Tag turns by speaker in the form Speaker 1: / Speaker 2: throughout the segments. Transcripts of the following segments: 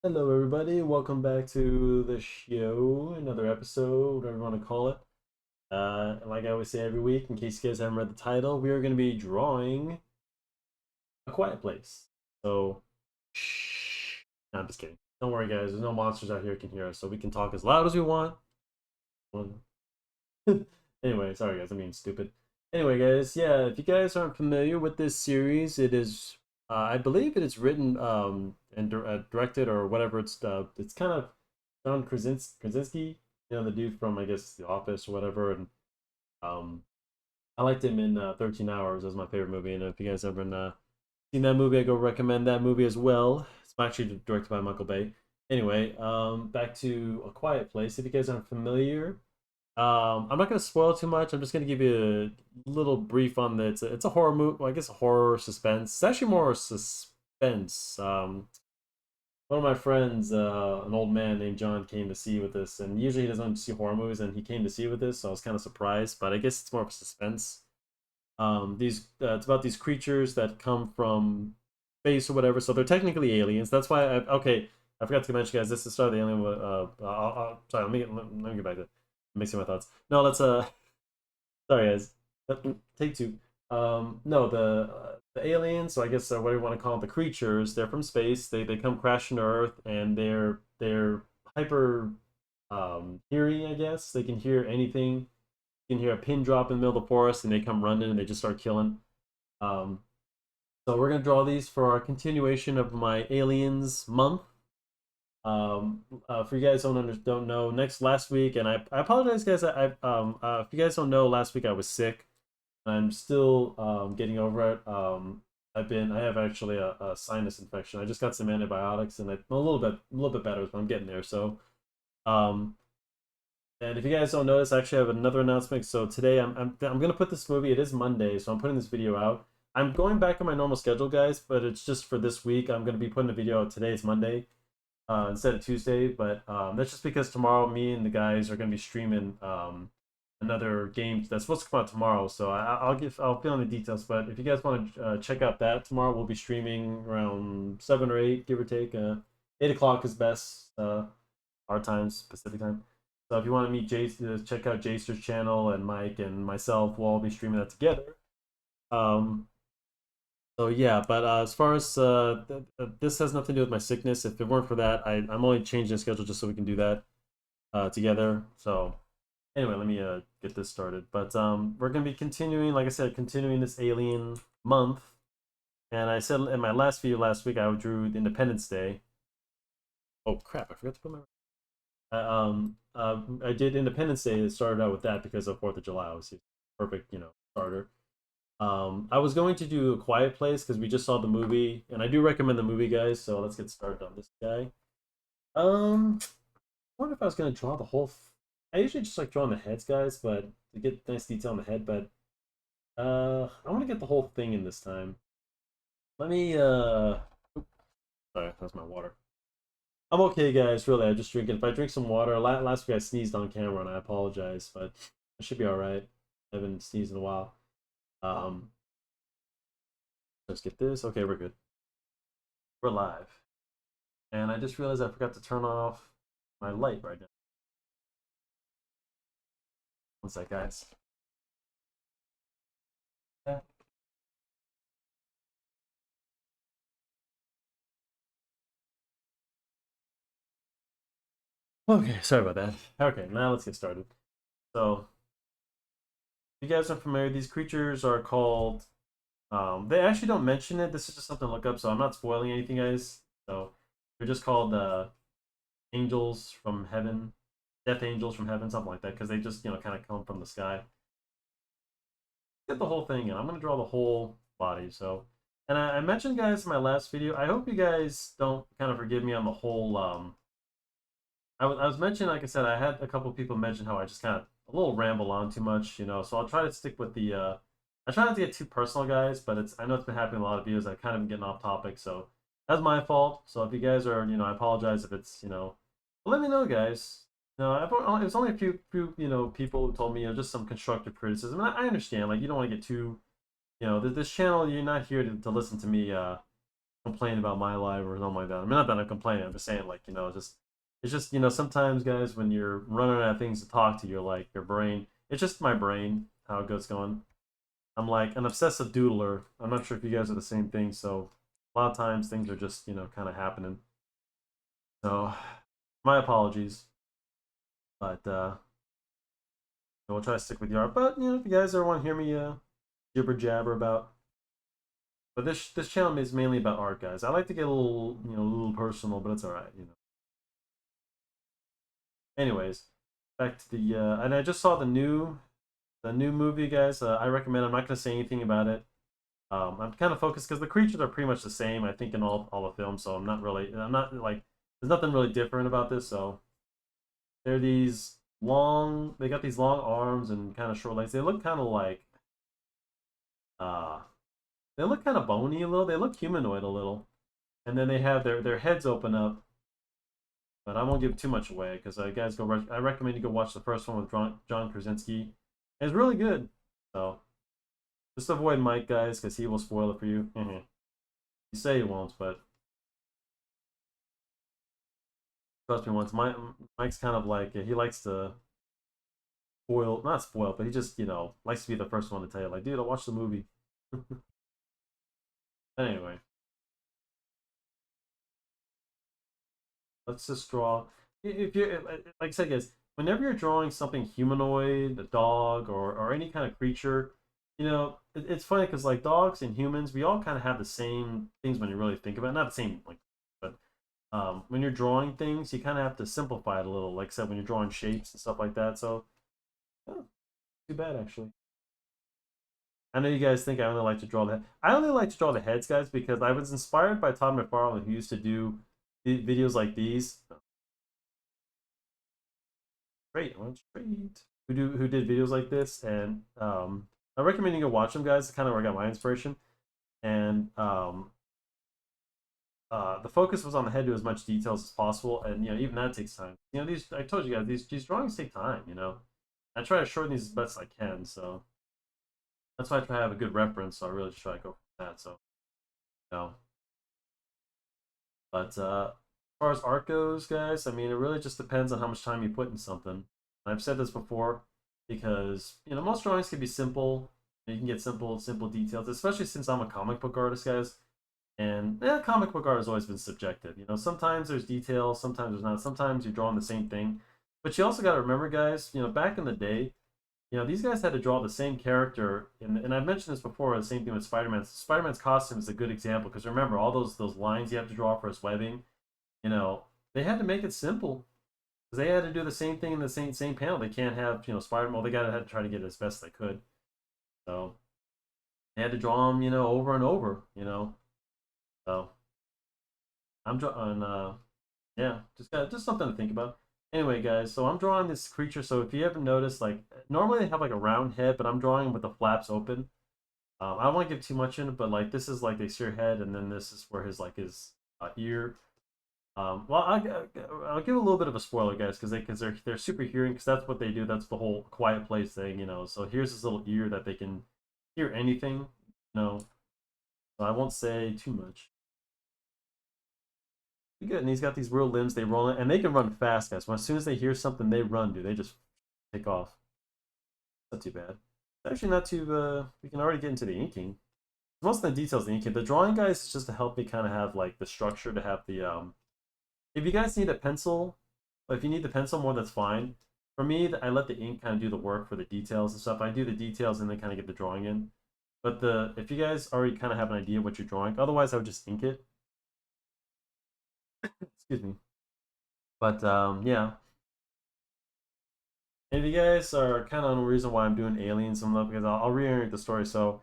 Speaker 1: Hello, everybody. Welcome back to the show. Another episode, whatever you want to call it. Like I always say every week, in case you guys haven't read the title, we are going to be drawing A Quiet Place. So, shh. No, I'm just kidding. Don't worry, guys. There's no monsters out here who can hear us, so we can talk as loud as we want. Anyway, sorry, guys. I'm being stupid. Anyway, guys, yeah, if you guys aren't familiar with this series, it is, I believe it is written and directed or whatever. It's kind of John Krasinski, the dude from I guess The Office or whatever, and um, I liked him in 13 Hours. That was my favorite movie, and if you guys haven't seen that movie, I go recommend that movie as well. It's actually directed by Michael Bay. Anyway, back to A Quiet Place. If you guys aren't familiar, I'm not gonna spoil too much. I'm just gonna give you a little brief on the. It's a horror movie. Well, I guess a horror suspense. It's actually more suspense. One of my friends, an old man named John, came to see with this, and usually he doesn't see horror movies, and he came to see with this, so I was kind of surprised. But I guess it's more of a suspense. These It's about these creatures that come from space or whatever, so they're technically aliens. That's why okay. I forgot to mention, guys. This is the start of the alien. Sorry, let me get back to mixing my thoughts. No, let's sorry, guys. Take two. No, the aliens. So I guess what do you want to call it? The creatures. They're from space. They come crashing to Earth, and they're hyper hearing. I guess they can hear anything. You can hear a pin drop in the middle of the forest, and they come running, and they just start killing. Um, so we're gonna draw these for our continuation of my aliens month. For you guys don't know, last week, and I apologize, guys. If you guys don't know, last week I was sick. I'm still getting over it. I have actually a sinus infection. I just got some antibiotics, and I'm a little bit better, but I'm getting there. So, um, and if you guys don't notice, I actually have another announcement. So today I'm gonna put this movie. It is Monday, so I'm putting this video out. I'm going back on my normal schedule, guys, but it's just for this week. I'm gonna be putting a video out today. It's Monday instead of Tuesday. But that's just because tomorrow me and the guys are going to be streaming another game that's supposed to come out tomorrow. So I'll fill in the details. But if you guys want to check out that tomorrow, we'll be streaming around 7 or 8, give or take. 8 o'clock is best our times, Pacific time. So if you want to meet Jason, check out Jacer's channel, and Mike and myself will all be streaming that together. Um, so yeah, but as far as this has nothing to do with my sickness. If it weren't for that, I'm only changing the schedule just so we can do that together. So anyway, let me get this started. But we're gonna be continuing, like I said, continuing this Alien month. And I said in my last video last week, I drew Independence Day. Oh crap! I forgot to put my. I did Independence Day. It started out with that because of Fourth of July. It was perfect, starter. I was going to do A Quiet Place because we just saw the movie, and I do recommend the movie, guys. So let's get started on this guy. I wonder if I was gonna draw the whole. I usually just like drawing the heads, guys, but to get nice detail on the head. But I want to get the whole thing in this time. Let me. Sorry, that's my water. I'm okay, guys. Really, I'm just drinking. If I drink some water, last week I sneezed on camera, and I apologize, but I should be all right. I haven't sneezed in a while. Um, let's get this. Okay, we're good. We're live. And I just realized I forgot to turn off my light right now. One sec, guys. Yeah. Okay, sorry about that. Okay, now let's get started. So, if you guys are familiar, these creatures are called. They actually don't mention it. This is just something to look up, so I'm not spoiling anything, guys. So, they're just called angels from heaven, death angels from heaven, something like that, because they just kind of come from the sky. Get the whole thing in. I'm gonna draw the whole body. So, and I mentioned, guys, in my last video. I hope you guys don't kind of forgive me on the whole. I was mentioning, like I said, I had a couple people mention how I just kind of a little ramble on too much. So I'll try to stick with the. I try not to get too personal, guys, but I know it's been happening in a lot of videos. I kind of been getting off topic, so that's my fault. So if you guys are, I apologize if it's. But let me know, guys. It's only a few people who told me, just some constructive criticism. And I understand, like, you don't want to get too, this channel, you're not here to listen to me, complain about my life or something like that. I mean, not that I'm complaining. I'm just saying, like, just it's just sometimes, guys, when you're running out of things to talk to, you're like your brain. It's just my brain how it goes going. I'm like an obsessive doodler. I'm not sure if you guys are the same thing. So a lot of times things are just kind of happening. So my apologies, but we'll try to stick with the art. But if you guys ever want to hear me jibber jabber about, but this channel is mainly about art, guys. I like to get a little a little personal, but it's all right. Anyways, back to the and I just saw the new movie, guys. I recommend. I'm not gonna say anything about it. I'm kind of focused because the creatures are pretty much the same, I think, in all the films. So I'm not like, there's nothing really different about this. So they're these long, they got these long arms and kind of short legs. They look kind of like, uh, they look kind of bony a little. They look humanoid a little, and then they have their heads open up. But I won't give too much away because guys, I recommend you go watch the first one with John Krasinski. It's really good. So just avoid Mike, guys, because he will spoil it for you. You say he won't, but trust me once. Mike's kind of like, he likes to spoil, not spoil, but he just likes to be the first one to tell you, like, dude, I watched the movie. Anyway, let's just draw. If you like I said, guys, whenever you're drawing something humanoid, a dog, or any kind of creature, it's funny because like dogs and humans, we all kind of have the same things when you really think about it. Not the same like, but when you're drawing things, you kind of have to simplify it a little. Like I said, when you're drawing shapes and stuff like that. So, oh, too bad actually. I know you guys think I only like to draw I only like to draw the heads, guys, because I was inspired by Todd McFarlane, who used to do videos like these. Great, I went straight. Who did videos like this, and I recommend you go watch them, guys. It's kind of where I got my inspiration, and the focus was on the head to as much details as possible, and even that takes time. These I told you guys these drawings take time. I try to shorten these as best I can, so that's why I try to have a good reference. So I really just try to go for that. So you know, but as far as art goes, guys, I mean, it really just depends on how much time you put in something. I've said this before because most drawings can be simple. You can get simple details, especially since I'm a comic book artist, guys. And comic book art has always been subjective. Sometimes there's details, sometimes there's not. Sometimes you're drawing the same thing. But you also got to remember, guys, back in the day, these guys had to draw the same character. And I've mentioned this before, the same thing with Spider-Man. Spider-Man's costume is a good example because remember, all those lines you have to draw for his webbing, they had to make it simple. Because they had to do the same thing in the same panel. They can't have, Spider-Man, well, they got to try to get it as best they could. So they had to draw him, over and over. So I'm drawing, yeah, just something to think about. Anyway, guys, so I'm drawing this creature. So if you ever notice, like normally they have like a round head, but I'm drawing with the flaps open. I don't want to give too much in it, but like this is like the exterior head, and then this is where his ear. Well, I'll give a little bit of a spoiler, guys, because they're super hearing, because that's what they do. That's the whole quiet place thing. So here's this little ear that they can hear anything. So I won't say too much. Good. And he's got these real limbs. They roll it, and they can run fast, guys. When as soon as they hear something, they run, dude. They just take off. Not too bad. It's actually not too. We can already get into the inking. Most of the details of the inking. The drawing, guys, is just to help me kind of have like the structure to have the. If you guys need a pencil, if you need the pencil more, that's fine. For me, I let the ink kind of do the work for the details and stuff. I do the details and then kind of get the drawing in. But if you guys already kind of have an idea of what you're drawing, otherwise I would just ink it. Excuse me. But yeah. And if you guys are kind of on the reason why I'm doing aliens and stuff, because I'll reiterate the story. So,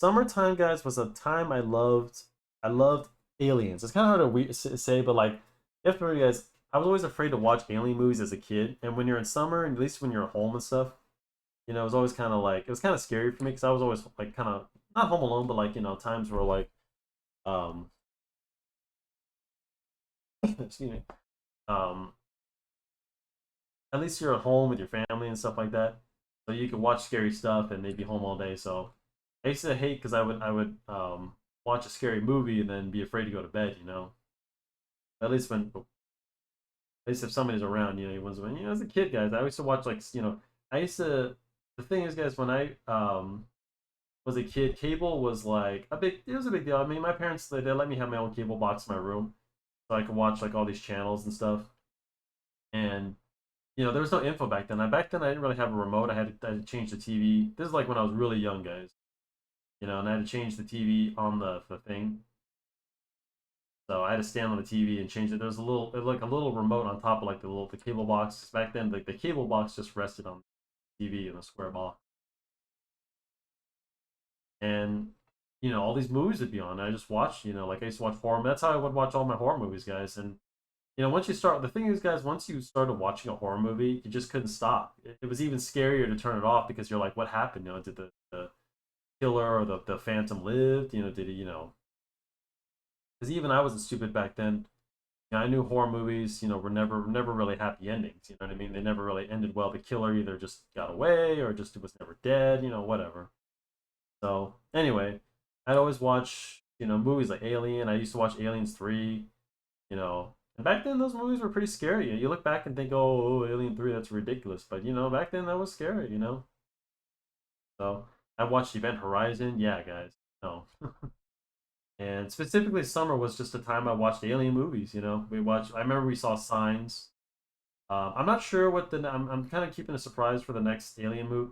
Speaker 1: summertime, guys, was a time I loved. I loved aliens. It's kind of hard to say, but like, you have to remember, guys, I was always afraid to watch alien movies as a kid. And when you're in summer, and at least when you're at home and stuff, it was always kind of like it was kind of scary for me because I was always like kind of not home alone, but like times where like um excuse me um at least you're at home with your family and stuff like that, so you can watch scary stuff and they'd be home all day. So I used to hate because I would watch a scary movie and then be afraid to go to bed. You know, at least when at least if somebody's around, you know, as a kid, guys, I used to watch like I used to. The thing is, guys, when I was a kid, cable was like it was a big deal. I mean, my parents they let me have my own cable box in my room, so I could watch like all these channels and stuff. And there was no info back then. Back then I didn't really have a remote. I had to change the TV. This is like when I was really young, guys. And I had to change the TV on the thing. So I had to stand on the TV and change it. There's like a little remote on top of like the cable box. Back then, like the cable box just rested on the TV in a square box. And all these movies would be on. I just watched. Like I used to watch horror. That's how I would watch all my horror movies, guys. And once you start, the thing is, guys, once you started watching a horror movie, you just couldn't stop. It was even scarier to turn it off because you're like, what happened? Did the killer or the phantom lived? Did he? Because even I wasn't stupid back then. I knew horror movies, were never really happy endings. You know what I mean? They never really ended well. The killer either just got away or just was never dead. Whatever. So anyway, I'd always watch movies like Alien. I used to watch Aliens 3. And back then those movies were pretty scary. You look back and think, oh, Alien 3, that's ridiculous. But back then that was scary. So I watched Event Horizon. Yeah, guys. No. And specifically, summer was just the time I watched alien movies. We watched. I remember we saw Signs. I'm not sure what I'm kind of keeping a surprise for the next alien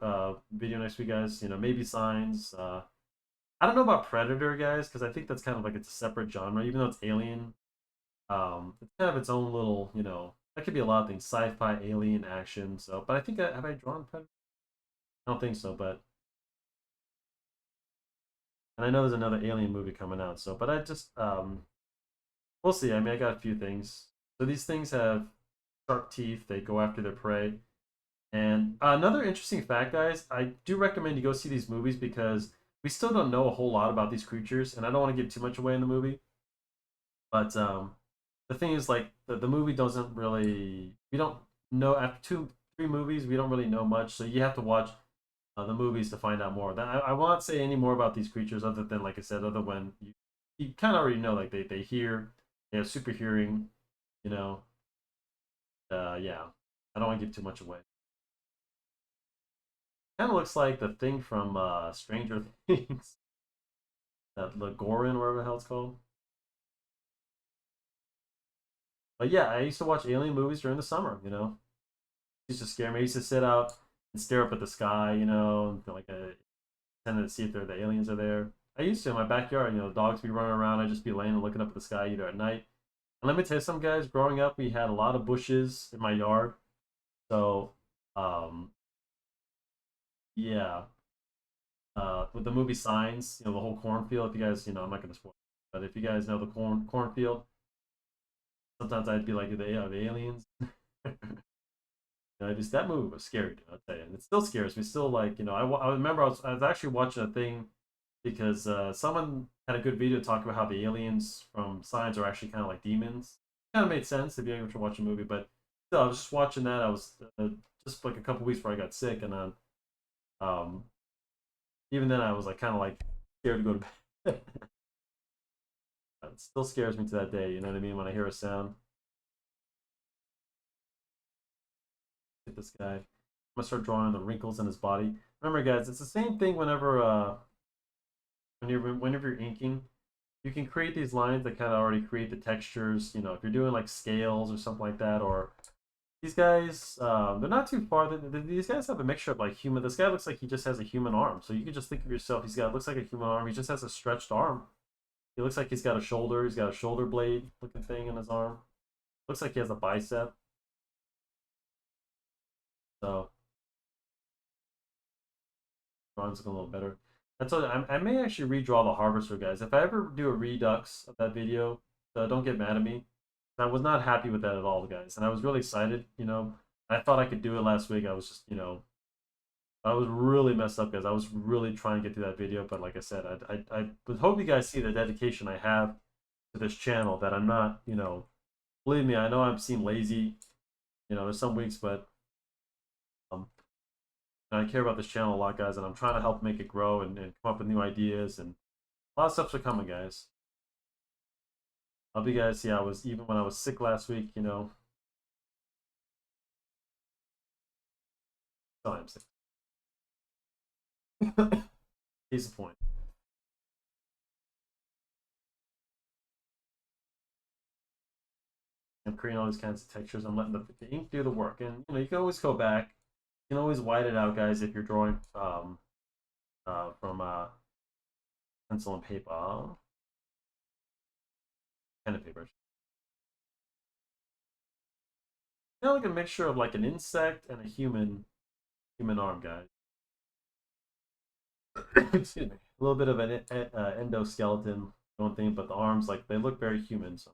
Speaker 1: video next week, guys. Maybe Signs. I don't know about Predator, guys, because I think that's kind of like it's a separate genre, even though it's alien. It's kind of its own little. That could be a lot of things: sci-fi, alien, action. So, but I think have I drawn Predator? I don't think so, but and I know there's another alien movie coming out. So, but I just we'll see. I mean, I got a few things. So these things have sharp teeth. They go after their prey. And another interesting fact, guys, I do recommend you go see these movies because we still don't know a whole lot about these creatures, and I don't want to give too much away in the movie. But the thing is, like, the movie doesn't really. We don't know after two, three movies. We don't really know much, so you have to watch the movies to find out more. I will not say any more about these creatures other than, like I said, other when you kind of already know, like they hear, they have super hearing, you know. Yeah, I don't want to give too much away. Kind of looks like the thing from Stranger Things, that Legorin, whatever the hell it's called. But yeah, I used to watch alien movies during the summer. It used to scare me. I used to sit out and stare up at the sky, and feel like I tended to see if the aliens are there. I used to in my backyard. The dogs be running around. I'd just be laying and looking up at the sky either at night. And let me tell you, some guys growing up, we had a lot of bushes in my yard. So, yeah, with the movie Signs, the whole cornfield. If you guys, I'm not gonna spoil, but if you guys know the cornfield, sometimes I'd be like the aliens. Just that movie was scary, I'll tell you, and it still scares me. Still, like I remember I was actually watching a thing because someone had a good video talking about how the aliens from Signs are actually kind of like demons. Kind of made sense if you ever watch a movie, but still, I was just watching that. I was just like a couple weeks before I got sick, and um, even then I was like kind of like scared to go to bed. It still scares me to that day. You know what I mean? When I hear a sound, hit this guy. I'm gonna start drawing the wrinkles in his body. Remember, guys, it's the same thing whenever whenever you're inking. You can create these lines that kind of already create the textures. If you're doing like scales or something like that, or these guys, they're not too far. These guys have a mixture of like human. This guy looks like he just has a human arm. So you can just think of yourself. Looks like a human arm. He just has a stretched arm. He looks like he's got a shoulder. He's got a shoulder blade looking thing in his arm. Looks like he has a bicep. So drawing's looking a little better. I may actually redraw the harvester, guys. If I ever do a redux of that video, don't get mad at me. I was not happy with that at all, guys, and I was really excited. I thought I could do it last week. I was just, I was really messed up, guys. I was really trying to get through that video, but like I said, I would hope you guys see the dedication I have to this channel. That I'm not, believe me, I know I'm seen lazy. There's some weeks, but um, I care about this channel a lot, guys, and I'm trying to help make it grow and come up with new ideas and A lot of stuff's are coming, guys. I'll be guys. Yeah, I was even when I was sick last week. Still am sick. He's the point. I'm creating all these kinds of textures. I'm letting the ink do the work, and you can always go back. You can always white it out, guys, if you're drawing from pencil and paper, pen and paper. Kind of like a mixture of like an insect and a human arm, guys. Excuse me. A little bit of an endoskeleton, one thing, but the arms like they look very human. So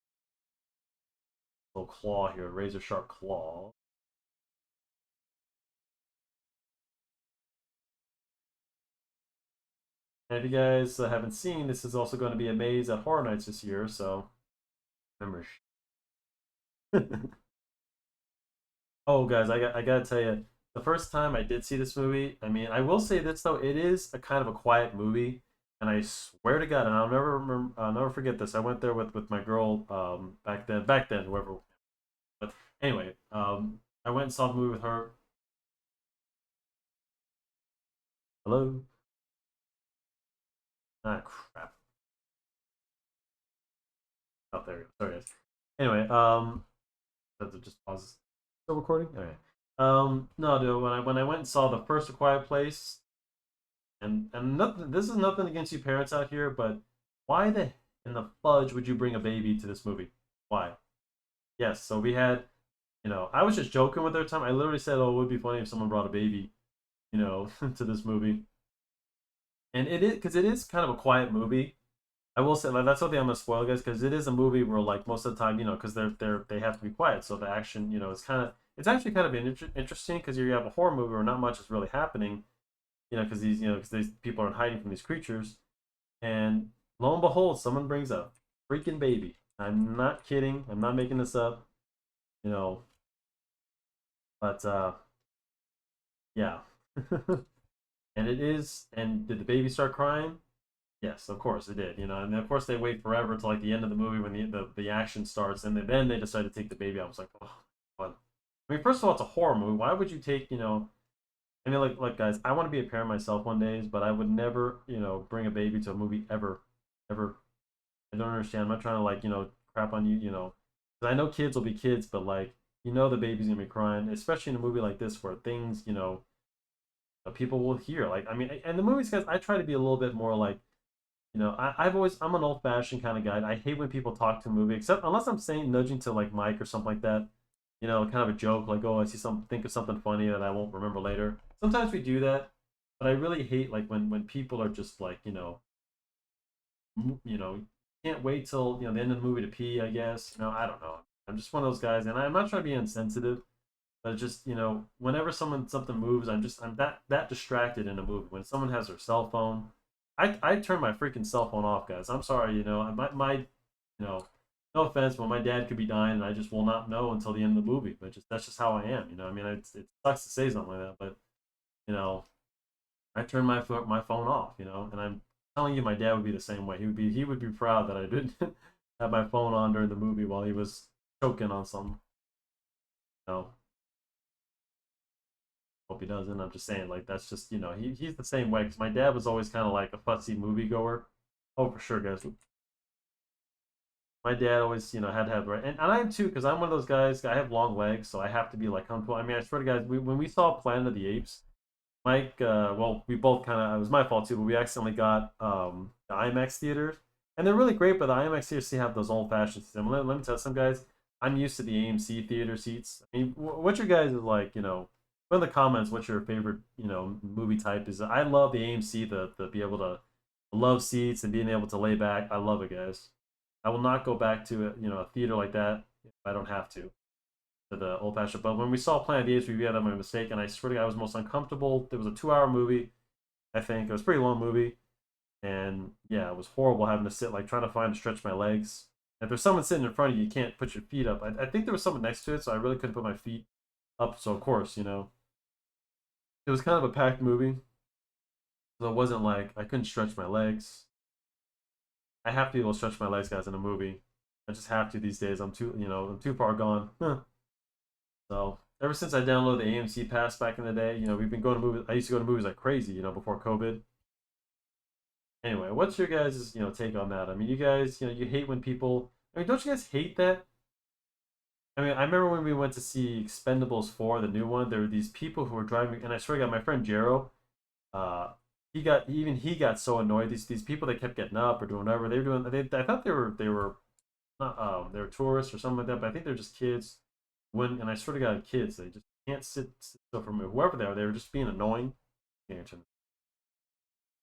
Speaker 1: little claw here, razor sharp claw. And if you guys haven't seen, this is also going to be a maze at Horror Nights this year. So remember. Oh, guys, I gotta tell you, the first time I did see this movie, I mean, I will say this though, it is a kind of a quiet movie, and I swear to God, and I'll never forget this. I went there with my girl back then, whoever. But anyway, I went and saw the movie with her. Hello. Ah, crap. Oh, there we go. Sorry, guys. Anyway, have to just pause. Still recording? Okay. No, dude. When I went and saw the first A Quiet Place, and nothing. This is nothing against you parents out here, but why the in the fudge would you bring a baby to this movie? Why? Yes. So we had, I was just joking with her time. I literally said, "Oh, it would be funny if someone brought a baby, to this movie." And it is because it is kind of a quiet movie. I will say like that's something I'm gonna spoil, guys, because it is a movie where like most of the time, because they have to be quiet, so the action, it's actually kind of interesting because you have a horror movie where not much is really happening, because these people are hiding from these creatures, and lo and behold, someone brings a freaking baby. I'm not kidding. I'm not making this up. You know, but yeah, and it is. And did the baby start crying? Yes, of course it did. And of course they wait forever to like the end of the movie when the action starts, and then they decide to take the baby out. I was like, oh, fun. I mean, first of all, it's a horror movie. Why would you take, I mean, like guys, I want to be a parent myself one day, but I would never, bring a baby to a movie ever, ever. I don't understand. I'm not trying to like, crap on you, 'cause I know kids will be kids, but like, the baby's gonna be crying, especially in a movie like this where things, people will hear. Like, I mean, and the movies, guys, I try to be a little bit more like, I'm an old fashioned kind of guy. I hate when people talk to a movie, except unless I'm saying nudging to like Mike or something like that. Kind of a joke, like, oh, I see think of something funny that I won't remember later. Sometimes we do that, but I really hate like when people are just like, can't wait till the end of the movie to pee. I guess I don't know. I'm just one of those guys, and I'm not trying to be insensitive, but just whenever something moves, I'm that distracted in a movie. When someone has their cell phone, I turn my freaking cell phone off, guys. I'm sorry, no offense, but my dad could be dying, and I just will not know until the end of the movie. But that's just how I am. I mean, it sucks to say something like that, but you know, I turn my phone off. And I'm telling you, my dad would be the same way. He would be proud that I didn't have my phone on during the movie while he was choking on some. You know, hope he doesn't. I'm just saying, like that's just he's the same way. Because my dad was always kind of like a fussy moviegoer. Oh, for sure, guys. My dad always had to have right, and I am too, because I'm one of those guys. I have long legs, so I have to be like comfortable. I mean, I swear to guys, when we saw Planet of the Apes, Mike, well, we both kind of, it was my fault too, but we accidentally got the IMAX theaters, and they're really great, but the IMAX theaters still have those old fashioned systems. Let me tell you some guys, I'm used to the AMC theater seats. I mean, what's your guys like, put in the comments what's your favorite, movie type is. I love the AMC, the be able to love seats and being able to lay back. I love it, guys. I will not go back to a theater like that if I don't have to the old fashioned. But when we saw Planet of the Apes, we had my mistake, and I swear to God, I was most uncomfortable. It was a 2 hour movie, I think. It was a pretty long movie, and yeah, it was horrible having to sit like trying to find to stretch my legs. If there's someone sitting in front of you, you can't put your feet up. I think there was someone next to it, so I really couldn't put my feet up. So of course, it was kind of a packed movie, so it wasn't like I couldn't stretch my legs. I have to be able to stretch my legs, guys, in a movie. I just have to these days. I'm too far gone. So ever since I downloaded the AMC Pass back in the day, we've been going to movies. I used to go to movies like crazy, before COVID. Anyway, what's your guys' take on that? I mean, you guys, you hate when people. I mean, don't you guys hate that? I mean, I remember when we went to see Expendables 4, the new one. There were these people who were driving, and I swear to God, my friend Jero, uh, he got so annoyed. These people that kept getting up or doing whatever they were doing. I thought they were not they were tourists or something like that, but I think they're just kids. And I swear to God, kids, they just can't sit still for a minute. Whoever they were just being annoying.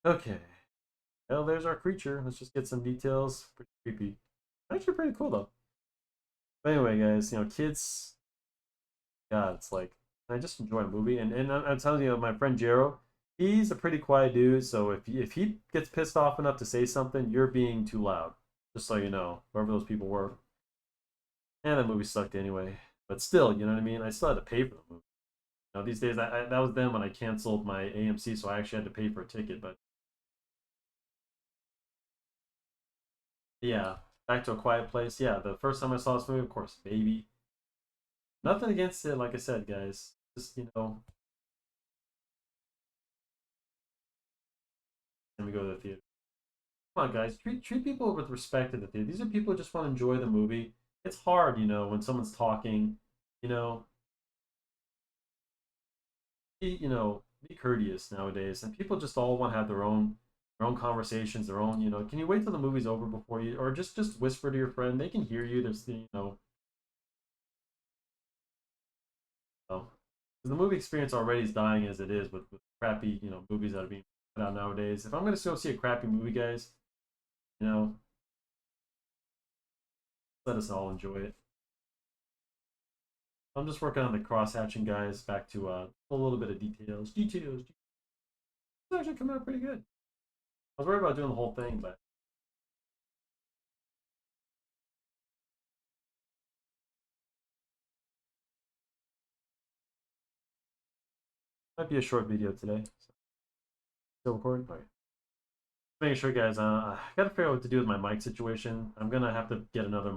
Speaker 1: Okay. Well, there's our creature. Let's just get some details. Pretty creepy. Actually, pretty cool though. But anyway, guys, kids. God, it's like I just enjoy a movie, and I'm telling you, my friend Jero, he's a pretty quiet dude. So if he gets pissed off enough to say something, you're being too loud. Just so you know, whoever those people were. And that movie sucked anyway. But still, you know what I mean. I still had to pay for the movie. These days, that was then when I canceled my AMC, so I actually had to pay for a ticket. But yeah, back to a quiet place. Yeah, the first time I saw this movie, of course, baby. Nothing against it, like I said, guys. Just let me go to the theater. Come on, guys, treat people with respect at the theater. These are people who just want to enjoy the movie. It's hard, when someone's talking. You know, be courteous nowadays, and people just all want to have their own conversations, their own. Can you wait till the movie's over before you, or just whisper to your friend? They can hear you. So, the movie experience already is dying as it is with crappy, movies that are being put out nowadays. If I'm gonna go see a crappy movie, guys, you know, let us all enjoy it. I'm just working on the cross hatching, guys. Back to a little bit of details. Details. It's actually coming out pretty good. I was worried about doing the whole thing, but it might be a short video today. So, still recording? All right. Making sure, guys. I gotta figure out what to do with my mic situation. I'm gonna have to get another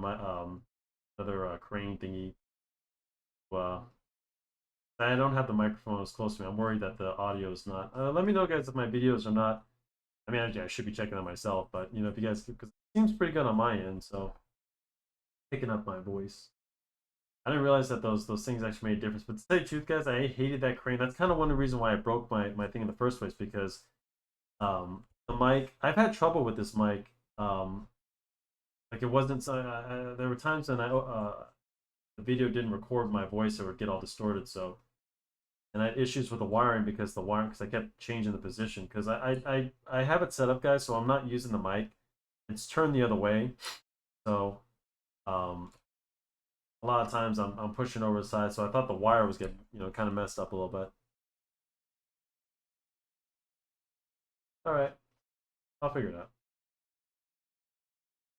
Speaker 1: crane thingy. I don't have the microphone as close to me. I'm worried that the audio is not. Let me know, guys, if my videos are not. I mean, I should be checking them myself, but if you guys, because it seems pretty good on my end, so picking up my voice. I didn't realize that those things actually made a difference. But to tell you the truth, guys, I hated that crane. That's kind of one of the reasons why I broke my thing in the first place, because the mic. I've had trouble with this mic. Like it wasn't. There were times when the video didn't record my voice, or it would get all distorted. So, and I had issues with the wiring because I kept changing the position because I have it set up, guys, so I'm not using the mic. It's turned the other way, so um, a lot of times I'm pushing over the side. So I thought the wire was getting kind of messed up a little bit. All right, I'll figure it out.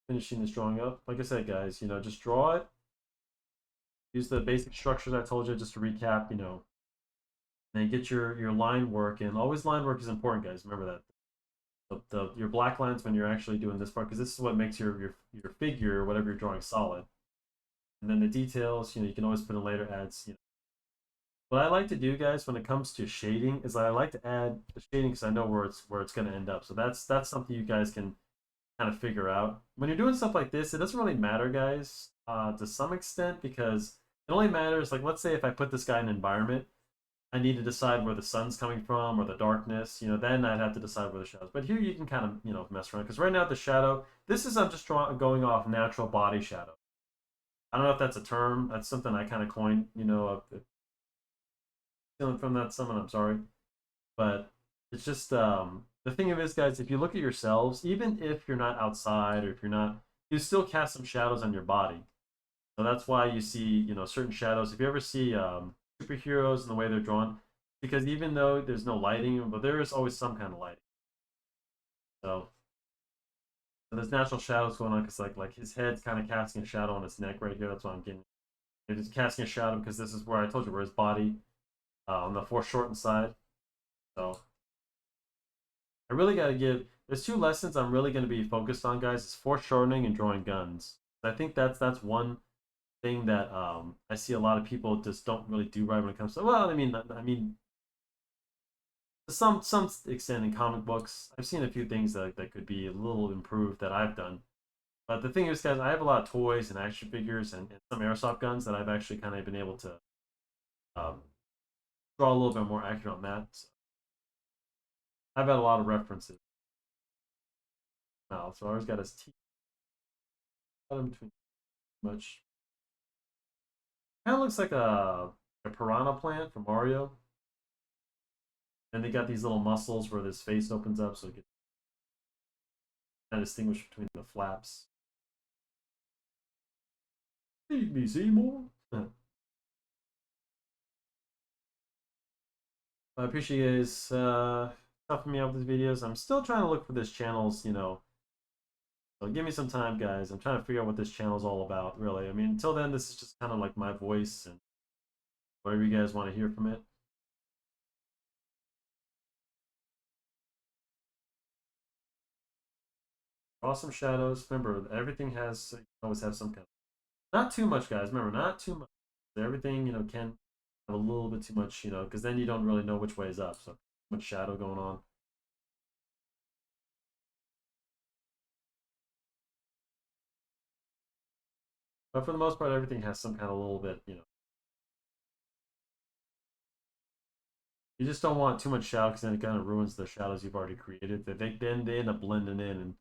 Speaker 1: Finishing this drawing up, like I said, guys, just draw it. Use the basic structures I told you just to recap. Then get your line work, and always line work is important, guys. Remember that. Your black lines when you're actually doing this part, because this is what makes your figure, whatever you're drawing, solid. And then the details, you can always put in later adds. What I like to do, guys, when it comes to shading, is I like to add the shading because I know where it's going to end up. So that's something you guys can kind of figure out. When you're doing stuff like this, it doesn't really matter, guys, to some extent, because it only matters, like, let's say if I put this guy in an environment, I need to decide where the sun's coming from or the darkness, then I'd have to decide where the shadows. But here you can kind of, mess around. Because right now the shadow, I'm just going off natural body shadow. I don't know if that's a term. That's something I kind of coined, stealing from that someone, I'm sorry. But it's just, the thing of it is, guys, if you look at yourselves, even if you're not outside or if you're not, you still cast some shadows on your body. So that's why you see, certain shadows. If you ever see superheroes and the way they're drawn, because even though there's no lighting, but there is always some kind of lighting. So, there's natural shadows going on because like his head's kind of casting a shadow on his neck right here. That's what I'm getting. It's casting a shadow because this is where I told you where his body on the foreshortened side. So I really got to give. there's two lessons I'm really going to be focused on, guys. It's foreshortening and drawing guns. I think that's one thing that I see a lot of people just don't really do right when it comes to. Well, I mean, to some extent in comic books, I've seen a few things that could be a little improved that I've done. But the thing is, guys, I have a lot of toys and action figures and some airsoft guns that I've actually kind of been able to um, draw a little bit more accurate on that. So I've had a lot of references now, so I always got his teeth in between much. Kind of looks like a piranha plant from Mario. And they got these little muscles where this face opens up, so it gets kind of distinguish between the flaps. Feed me, Seymour. I appreciate you guys helping me out with these videos. I'm still trying to look for this channel's, so give me some time, guys. I'm trying to figure out what this channel's all about, really. I mean, until then, this is just kind of like my voice and whatever you guys want to hear from it. Awesome shadows. Remember, everything has always have some kind of, not too much, guys. Remember, not too much. Everything can have a little bit too much, because then you don't really know which way is up. So much shadow going on. But for the most part, everything has some kind of little bit. You just don't want too much shadow because then it kind of ruins the shadows you've already created. Then they end up blending in and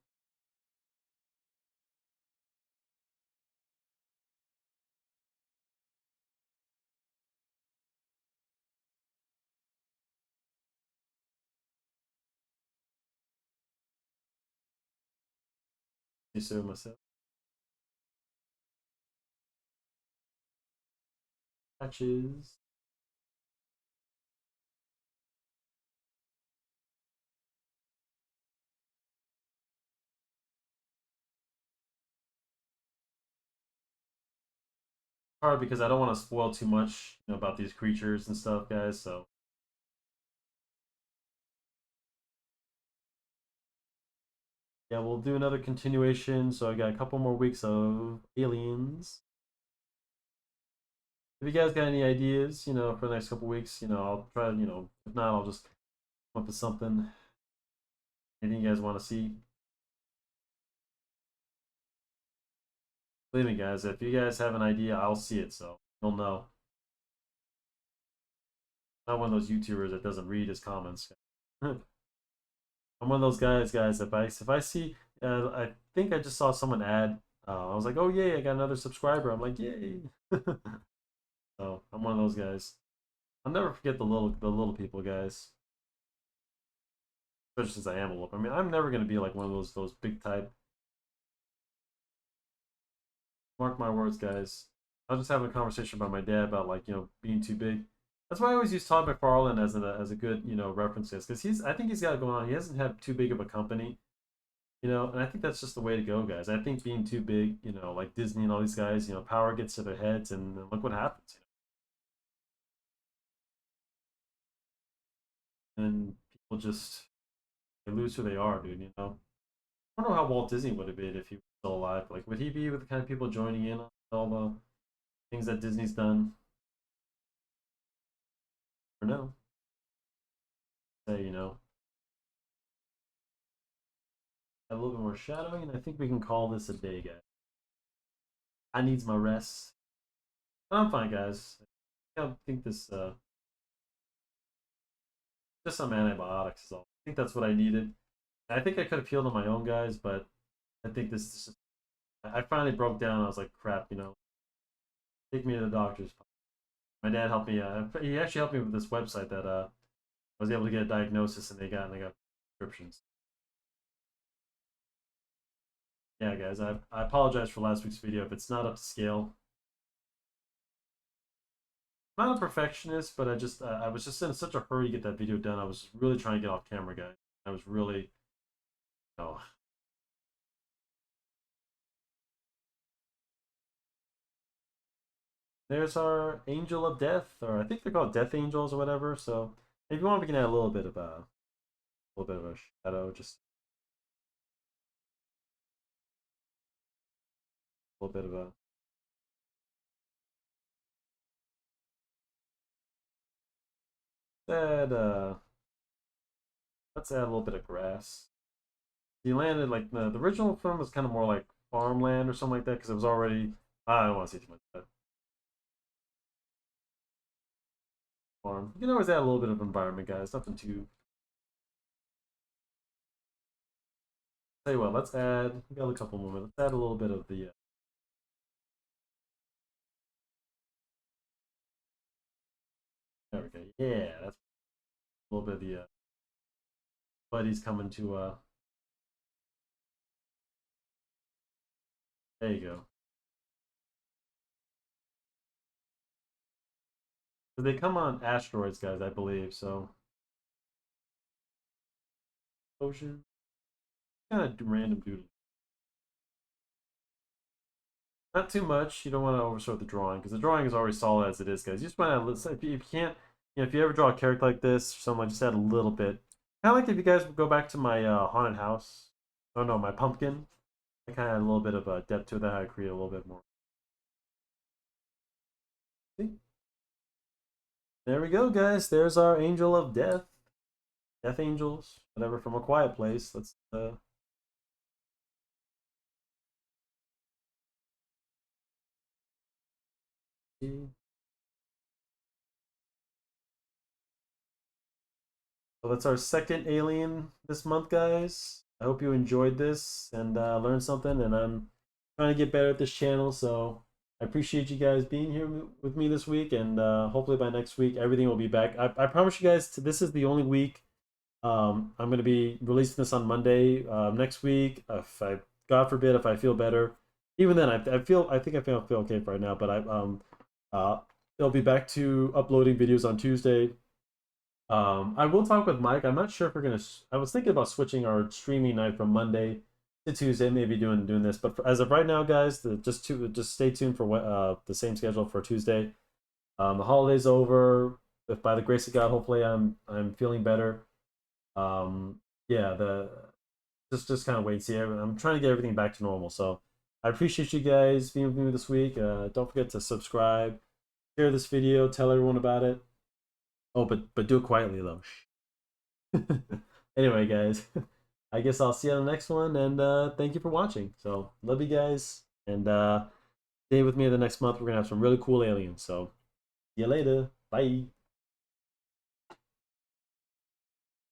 Speaker 1: you see myself. Patches. Hard because I don't want to spoil too much, about these creatures and stuff, guys. So yeah, we'll do another continuation. So I got a couple more weeks of aliens. If you guys got any ideas, for the next couple weeks, I'll try. If not, I'll just come up with something. Anything you guys want to see? Believe me, guys. If you guys have an idea, I'll see it. So you'll know. I'm not one of those YouTubers that doesn't read his comments. I'm one of those guys. If I see, I think I just saw someone add. I was like, oh yay, I got another subscriber. I'm like, yay. So I'm one of those guys. I'll never forget the little people, guys. Especially since I am a little. I mean, I'm never gonna be like one of those big type. Mark my words, guys. I was just having a conversation about my dad about like being too big. That's why I always use Todd McFarlane as a good reference, because I think he's got it going on. He doesn't have too big of a company. And I think that's just the way to go, guys. I think being too big, like Disney and all these guys, power gets to their heads, and look what happens. And people just they lose who they are, dude. I don't know how Walt Disney would have been if he was still alive. Like, would he be with the kind of people joining in on all the things that Disney's done? Or no? Say, a little bit more shadowing, and I think we can call this a day, guys. I needs my rest. But I'm fine, guys. I think this just some antibiotics is all. I think that's what I needed. I think I could have healed on my own, guys, but I think this is just. I finally broke down. I was like, crap, take me to the doctor's. My dad helped me. He actually helped me with this website that I was able to get a diagnosis, and they got prescriptions. Yeah, guys, I apologize for last week's video if it's not up to scale. I'm not a perfectionist, but I was just in such a hurry to get that video done. I was really trying to get off camera, guys. I was really, oh, there's our Angel of Death, or I think they're called Death Angels or whatever. So if you want, we can add a little bit of a shadow, just little bit of a add let's add a little bit of grass. He landed like the original film was kind of more like farmland or something like that because it was already. I don't want to say too much, but farm. You can always add a little bit of environment, guys. Nothing too. Tell you what, let's add. We got a couple more minutes. Let's add a little bit of the. There we go. Yeah, that's a little bit of the. Buddy's coming to. There you go. They come on asteroids, guys, I believe. So ocean, kind of random doodle. Not too much. You don't want to overstart the drawing because the drawing is already solid as it is, guys. You just want to, if you can't, if you ever draw a character like this or something, just add a little bit. Kind of like if you guys go back to my haunted house. Oh no, my pumpkin. I kind of add a little bit of depth to that. I create a little bit more. See? There we go, guys. There's our angel of death. Death angels, whatever, from a quiet place. Let's see. So that's our second alien this month, guys. I hope you enjoyed this and learned something. And I'm trying to get better at this channel, so I appreciate you guys being here with me this week. And hopefully by next week, everything will be back. I promise you guys, this is the only week. I'm going to be releasing this on Monday next week. If I, God forbid, if I feel better, even then, I think I feel okay for right now. But it'll be back to uploading videos on Tuesday. I will talk with Mike. I'm not sure if we're gonna. I was thinking about switching our streaming night from Monday to Tuesday, maybe doing this. But as of right now, guys, just stay tuned for what the same schedule for Tuesday. The holiday's over. If by the grace of God, hopefully I'm feeling better. Yeah, the just kind of wait and see. I'm trying to get everything back to normal. So I appreciate you guys being with me this week. Don't forget to subscribe, share this video, tell everyone about it. Oh, but do it quietly though. Anyway, guys, I guess I'll see you on the next one, and thank you for watching. So love you guys, and stay with me the next month. We're gonna have some really cool aliens. So see you later. Bye.